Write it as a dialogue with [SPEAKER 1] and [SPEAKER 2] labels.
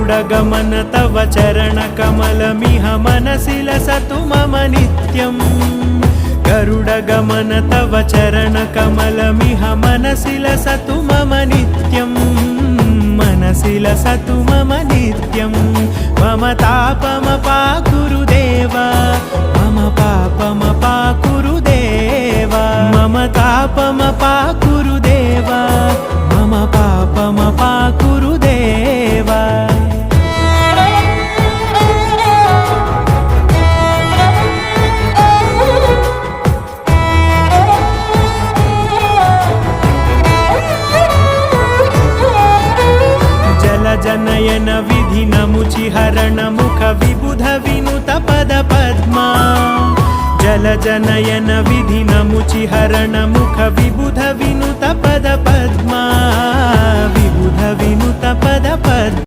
[SPEAKER 1] गरुडगमन तव चरणकमलमिह मनसि लसतु मम नित्यम् गरुडगमन तव चरणकमलमिह मनसि लसतु मम नित्यम् मनसि लसतु मम नित्यम् मम तापमपाकुरु देव मम पापमपाकुरु देव मम तापमपाकुरु देव मम पापमपाकुरु देव जनयन विधिनमुचिहरण मुख विबुध विनुत पद पद्मा जल जनयन विधिनमुचिहरण मुख विबुध विनुत पद पद्मा विबुध विनुत पद पद्मा